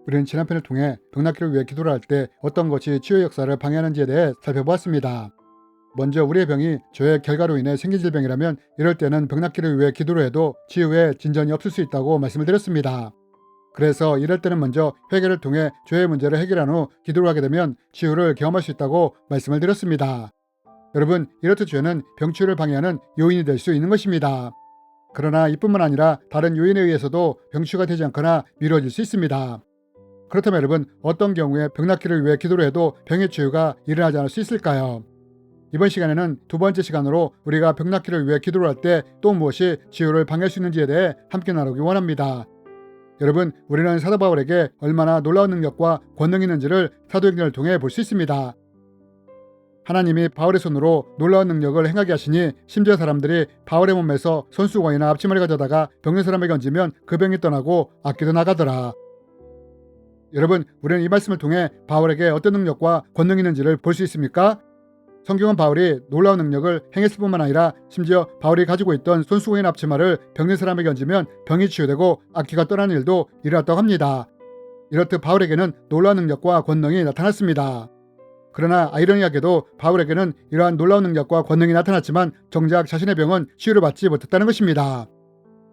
우리는 지난 편을 통해 병 낫기를 위해 기도를 할 때 어떤 것이 치유의 역사를 방해하는지에 대해 살펴보았습니다. 먼저 우리의 병이 죄의 결과로 인해 생긴 질병이라면 이럴 때는 병 낫기를 위해 기도를 해도 치유에 진전이 없을 수 있다고 말씀을 드렸습니다. 그래서 이럴 때는 먼저 회개를 통해 죄의 문제를 해결한 후 기도를 하게 되면 치유를 경험할 수 있다고 말씀을 드렸습니다. 여러분, 이렇듯 죄는 병치유를 방해하는 요인이 될 수 있는 것입니다. 그러나 이뿐만 아니라 다른 요인에 의해서도 병치유가 되지 않거나 미뤄질 수 있습니다. 그렇다면 여러분, 어떤 경우에 병 낫기를 위해 기도를 해도 병의 치유가 일어나지 않을 수 있을까요? 이번 시간에는 두 번째 시간으로 우리가 병 낫기를 위해 기도를 할 때 또 무엇이 치유를 방해할 수 있는지에 대해 함께 나누기 원합니다. 여러분, 우리는 사도 바울에게 얼마나 놀라운 능력과 권능이 있는지를 사도행전을 통해 볼 수 있습니다. 하나님이 바울의 손으로 놀라운 능력을 행하게 하시니 심지어 사람들이 바울의 몸에서 손수건이나 앞치마를 가져다가 병든 사람에게 얹으면 그 병이 떠나고 악기도 나가더라. 여러분, 우리는 이 말씀을 통해 바울에게 어떤 능력과 권능이 있는지를 볼 수 있습니까? 성경은 바울이 놀라운 능력을 행했을 뿐만 아니라 심지어 바울이 가지고 있던 손수건이나 앞치마를 병든 사람에게 얹으면 병이 치유되고 악기가 떠나는 일도 일어났다고 합니다. 이렇듯 바울에게는 놀라운 능력과 권능이 나타났습니다. 그러나 아이러니하게도 바울에게는 이러한 놀라운 능력과 권능이 나타났지만 정작 자신의 병은 치유를 받지 못했다는 것입니다.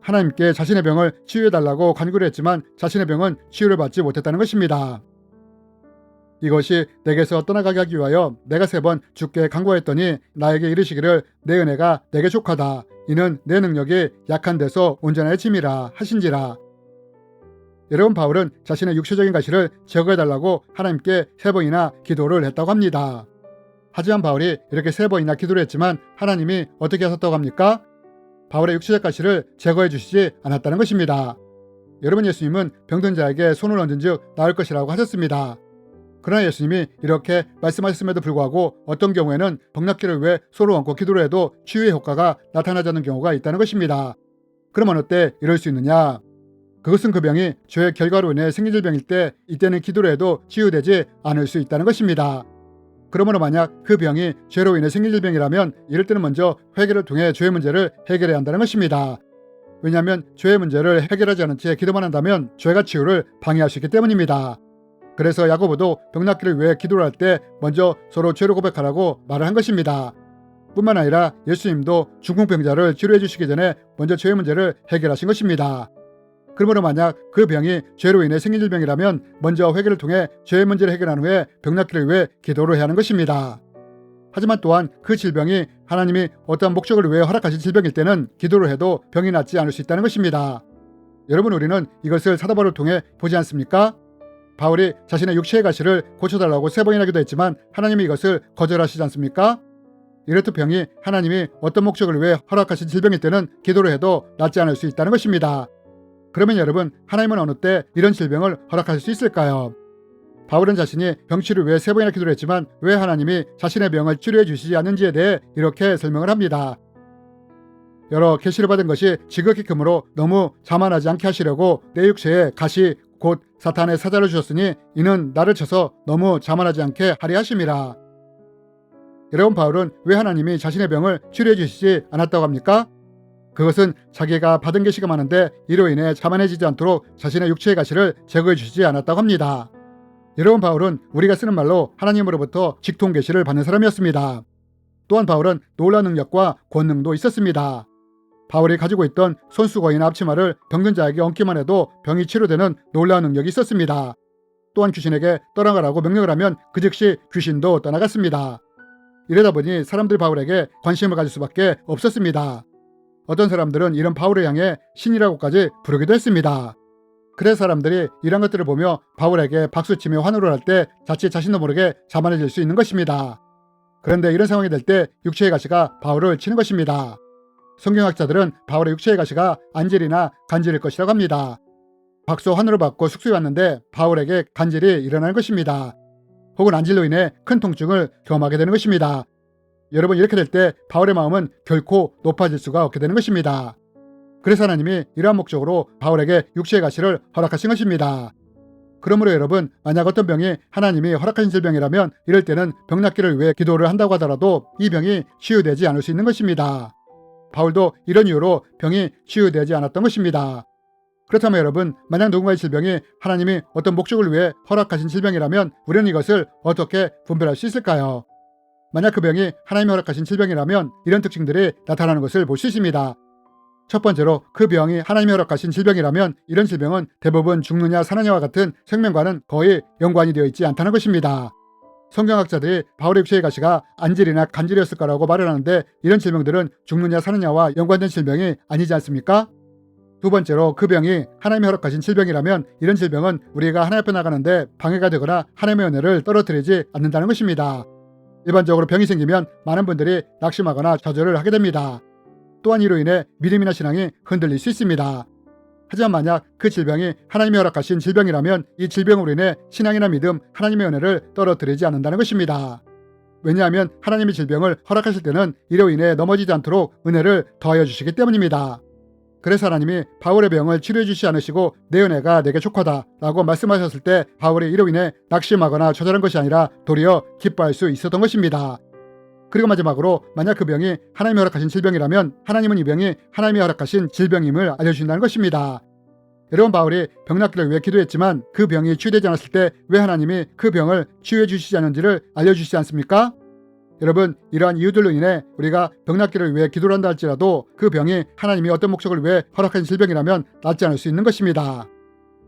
하나님께 자신의 병을 치유해달라고 간구를 했지만 자신의 병은 치유를 받지 못했다는 것입니다. 이것이 내게서 떠나가게 하기 위하여 내가 3번 주께 간구하였더니 나에게 이르시기를 내 은혜가 내게 족하다. 이는 내 능력이 약한 데서 온전하여 침이라 하신지라. 여러분, 바울은 자신의 육체적인 가시를 제거해달라고 하나님께 3번이나 기도를 했다고 합니다. 하지만 바울이 이렇게 3번이나 기도를 했지만 하나님이 어떻게 하셨다고 합니까? 바울의 육체적 가시를 제거해 주시지 않았다는 것입니다. 여러분, 예수님은 병든 자에게 손을 얹은 즉 나을 것이라고 하셨습니다. 그러나 예수님이 이렇게 말씀하셨음에도 불구하고 어떤 경우에는 병 낫기를 위해 손을 얹고 기도를 해도 치유의 효과가 나타나지 않는 경우가 있다는 것입니다. 그럼 어느 때 이럴 수 있느냐? 그것은 그 병이 죄의 결과로 인해 생긴 질병일 때 이때는 기도를 해도 치유되지 않을 수 있다는 것입니다. 그러므로 만약 그 병이 죄로 인해 생긴 질병이라면 이럴 때는 먼저 회개를 통해 죄의 문제를 해결해야 한다는 것입니다. 왜냐하면 죄의 문제를 해결하지 않은 채 기도만 한다면 죄가 치유를 방해할 수 있기 때문입니다. 그래서 야고보도 병 낫기를 위해 기도를 할 때 먼저 서로 죄를 고백하라고 말을 한 것입니다. 뿐만 아니라 예수님도 중풍병자를 치료해 주시기 전에 먼저 죄의 문제를 해결하신 것입니다. 그러므로 만약 그 병이 죄로 인해 생긴 질병이라면 먼저 회개를 통해 죄의 문제를 해결한 후에 병 낫기를 위해 기도를 해야 하는 것입니다. 하지만 또한 그 질병이 하나님이 어떠한 목적을 위해 허락하신 질병일 때는 기도를 해도 병이 낫지 않을 수 있다는 것입니다. 여러분, 우리는 이것을 사도 바울을 통해 보지 않습니까? 바울이 자신의 육체의 가시를 고쳐달라고 3번이나 기도했지만 하나님이 이것을 거절하시지 않습니까? 이렇듯 병이 하나님이 어떤 목적을 위해 허락하신 질병일 때는 기도를 해도 낫지 않을 수 있다는 것입니다. 그러면 여러분, 하나님은 어느 때 이런 질병을 허락하실 수 있을까요? 바울은 자신이 병치를 위해 3번이나 기도를 했지만 왜 하나님이 자신의 병을 치료해 주시지 않는지에 대해 이렇게 설명을 합니다. 여러 계시를 받은 것이 지극히 크므로 너무 자만하지 않게 하시려고 내 육체에 가시 곧 사탄의 사자를 주셨으니 이는 나를 쳐서 너무 자만하지 않게 하리 하심이라. 여러분, 바울은 왜 하나님이 자신의 병을 치료해 주시지 않았다고 합니까? 그것은 자기가 받은 계시가 많은데 이로 인해 자만해지지 않도록 자신의 육체의 가시를 제거해 주시지 않았다고 합니다. 여러분, 바울은 우리가 쓰는 말로 하나님으로부터 직통 계시를 받는 사람이었습니다. 또한 바울은 놀라운 능력과 권능도 있었습니다. 바울이 가지고 있던 손수건이나 앞치마를 병든 자에게 얹기만 해도 병이 치료되는 놀라운 능력이 있었습니다. 또한 귀신에게 떠나가라고 명령을 하면 그 즉시 귀신도 떠나갔습니다. 이러다 보니 사람들이 바울에게 관심을 가질 수밖에 없었습니다. 어떤 사람들은 이런 바울을 향해 신이라고까지 부르기도 했습니다. 그래서 사람들이 이런 것들을 보며 바울에게 박수치며 환호를 할 때 자칫 자신도 모르게 자만해질 수 있는 것입니다. 그런데 이런 상황이 될 때 육체의 가시가 바울을 치는 것입니다. 성경학자들은 바울의 육체의 가시가 안질이나 간질일 것이라고 합니다. 박수 환호를 받고 숙소에 왔는데 바울에게 간질이 일어나는 것입니다. 혹은 안질로 인해 큰 통증을 경험하게 되는 것입니다. 여러분, 이렇게 될 때 바울의 마음은 결코 높아질 수가 없게 되는 것입니다. 그래서 하나님이 이러한 목적으로 바울에게 육체의 가시를 허락하신 것입니다. 그러므로 여러분, 만약 어떤 병이 하나님이 허락하신 질병이라면 이럴 때는 병 낫기를 위해 기도를 한다고 하더라도 이 병이 치유되지 않을 수 있는 것입니다. 바울도 이런 이유로 병이 치유되지 않았던 것입니다. 그렇다면 여러분, 만약 누군가의 질병이 하나님이 어떤 목적을 위해 허락하신 질병이라면 우리는 이것을 어떻게 분별할 수 있을까요? 만약 그 병이 하나님이 허락하신 질병이라면 이런 특징들이 나타나는 것을 볼 수 있습니다. 첫 번째로, 그 병이 하나님이 허락하신 질병이라면 이런 질병은 대부분 죽느냐 사느냐와 같은 생명과는 거의 연관이 되어 있지 않다는 것입니다. 성경학자들이 바울의 육체의 가시가 안질이나 간질이었을 거라고 말을 하는데 이런 질병들은 죽느냐 사느냐와 연관된 질병이 아니지 않습니까? 두 번째로, 그 병이 하나님이 허락하신 질병이라면 이런 질병은 우리가 하나님 앞에 나가는데 방해가 되거나 하나님의 은혜를 떨어뜨리지 않는다는 것입니다. 일반적으로 병이 생기면 많은 분들이 낙심하거나 좌절을 하게 됩니다. 또한 이로 인해 믿음이나 신앙이 흔들릴 수 있습니다. 하지만 만약 그 질병이 하나님이 허락하신 질병이라면 이 질병으로 인해 신앙이나 믿음, 하나님의 은혜를 떨어뜨리지 않는다는 것입니다. 왜냐하면 하나님이 질병을 허락하실 때는 이로 인해 넘어지지 않도록 은혜를 더하여 주시기 때문입니다. 그래서 하나님이 바울의 병을 치료해 주시지 않으시고 내 은혜가 내게 족하다 라고 말씀하셨을 때 바울이 이로 인해 낙심하거나 좌절한 것이 아니라 도리어 기뻐할 수 있었던 것입니다. 그리고 마지막으로, 만약 그 병이 하나님이 허락하신 질병이라면 하나님은 이 병이 하나님이 허락하신 질병임을 알려주신다는 것입니다. 여러분, 바울이 병 낫기를 위해 기도했지만 그 병이 치유되지 않았을 때 왜 하나님이 그 병을 치유해 주시지 않는지를 알려주시지 않습니까? 여러분, 이러한 이유들로 인해 우리가 병 낫기를 위해 기도를 한다 할지라도 그 병이 하나님이 어떤 목적을 위해 허락하신 질병이라면 낫지 않을 수 있는 것입니다.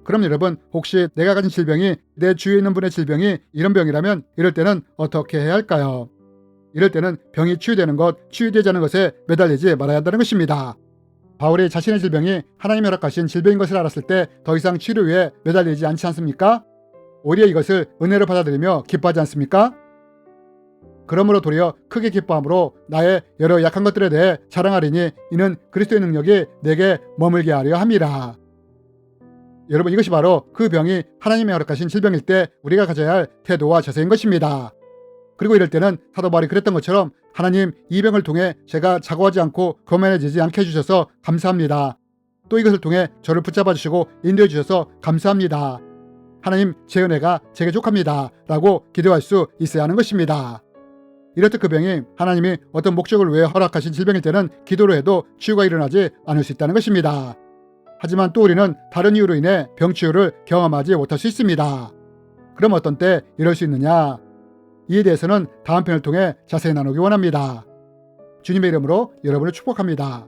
그럼 여러분, 혹시 내가 가진 질병이 내 주위에 있는 분의 질병이 이런 병이라면 이럴 때는 어떻게 해야 할까요? 이럴 때는 병이 치유되는 것, 치유되지 않은 것에 매달리지 말아야 한다는 것입니다. 바울이 자신의 질병이 하나님이 허락하신 질병인 것을 알았을 때 더 이상 치료에 매달리지 않지 않습니까? 오히려 이것을 은혜로 받아들이며 기뻐하지 않습니까? 그러므로 도리어 크게 기뻐함으로 나의 여러 약한 것들에 대해 자랑하리니 이는 그리스도의 능력이 내게 머물게 하려 함이라. 여러분, 이것이 바로 그 병이 하나님이 허락하신 질병일 때 우리가 가져야 할 태도와 자세인 것입니다. 그리고 이럴 때는 사도 바울이 그랬던 것처럼 하나님, 이 병을 통해 제가 자고하지 않고 교만해지지 않게 해주셔서 감사합니다. 또 이것을 통해 저를 붙잡아 주시고 인도해 주셔서 감사합니다. 하나님, 제 은혜가 제게 족합니다 라고 기도할 수 있어야 하는 것입니다. 이렇듯 그 병이 하나님이 어떤 목적을 위해 허락하신 질병일 때는 기도로 해도 치유가 일어나지 않을 수 있다는 것입니다. 하지만 또 우리는 다른 이유로 인해 병 치유를 경험하지 못할 수 있습니다. 그럼 어떤 때 이럴 수 있느냐? 이에 대해서는 다음 편을 통해 자세히 나누기 원합니다. 주님의 이름으로 여러분을 축복합니다.